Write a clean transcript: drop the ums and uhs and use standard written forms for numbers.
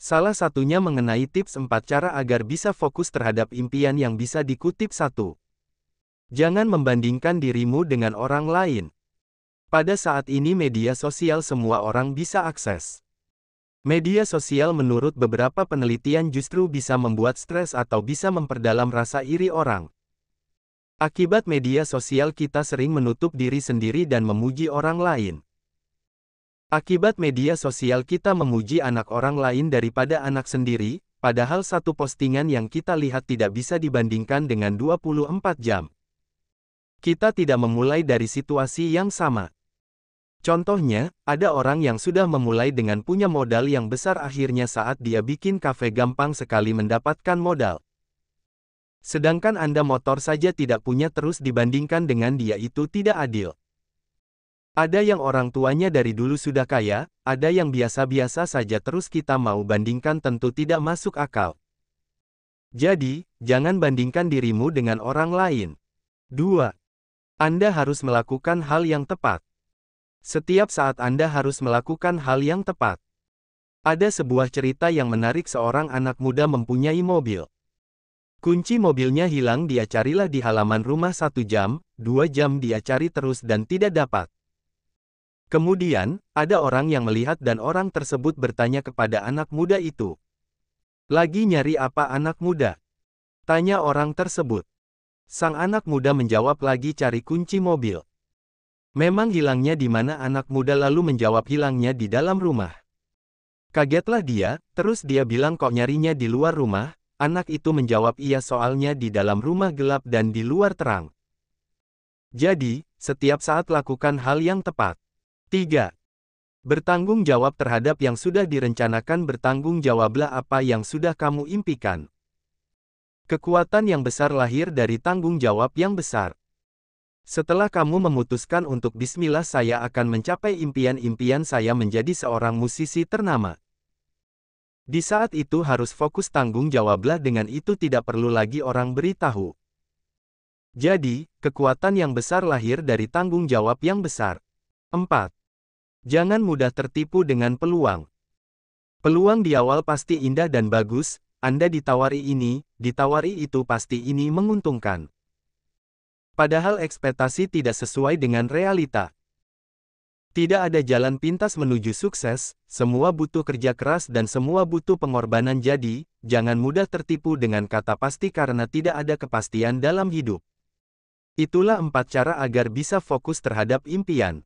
Salah satunya mengenai tips 4 cara agar bisa fokus terhadap impian yang bisa dikutip 1. Jangan membandingkan dirimu dengan orang lain. Pada saat ini media sosial semua orang bisa akses. Media sosial menurut beberapa penelitian justru bisa membuat stres atau bisa memperdalam rasa iri orang. Akibat media sosial kita sering menutup diri sendiri dan memuji orang lain. Akibat media sosial kita memuji anak orang lain daripada anak sendiri, padahal satu postingan yang kita lihat tidak bisa dibandingkan dengan 24 jam. Kita tidak memulai dari situasi yang sama. Contohnya, ada orang yang sudah memulai dengan punya modal yang besar akhirnya saat dia bikin kafe gampang sekali mendapatkan modal. Sedangkan Anda motor saja tidak punya terus dibandingkan dengan dia itu tidak adil. Ada yang orang tuanya dari dulu sudah kaya, ada yang biasa-biasa saja terus kita mau bandingkan tentu tidak masuk akal. Jadi, jangan bandingkan dirimu dengan orang lain. 2. Anda harus melakukan hal yang tepat. Setiap saat Anda harus melakukan hal yang tepat. Ada sebuah cerita yang menarik seorang anak muda mempunyai mobil. Kunci mobilnya hilang dia carilah di halaman rumah 1 jam, 2 jam dia cari terus dan tidak dapat. Kemudian, ada orang yang melihat dan orang tersebut bertanya kepada anak muda itu. Lagi nyari apa anak muda? Tanya orang tersebut. Sang anak muda menjawab lagi cari kunci mobil. Memang hilangnya di mana anak muda lalu menjawab hilangnya di dalam rumah. Kagetlah dia, terus dia bilang kok nyarinya di luar rumah, anak itu menjawab iya soalnya di dalam rumah gelap dan di luar terang. Jadi, setiap saat lakukan hal yang tepat. 3. Bertanggung jawab terhadap yang sudah direncanakan. Bertanggung jawablah apa yang sudah kamu impikan. Kekuatan yang besar lahir dari tanggung jawab yang besar. Setelah kamu memutuskan untuk bismillah saya akan mencapai impian-impian saya menjadi seorang musisi ternama. Di saat itu harus fokus tanggung jawablah dengan itu tidak perlu lagi orang beritahu. Jadi, kekuatan yang besar lahir dari tanggung jawab yang besar. 4. Jangan mudah tertipu dengan peluang. Peluang di awal pasti indah dan bagus, Anda ditawari ini, ditawari itu pasti ini menguntungkan. Padahal ekspektasi tidak sesuai dengan realita. Tidak ada jalan pintas menuju sukses, semua butuh kerja keras dan semua butuh pengorbanan jadi, jangan mudah tertipu dengan kata pasti karena tidak ada kepastian dalam hidup. Itulah 4 cara agar bisa fokus terhadap impian.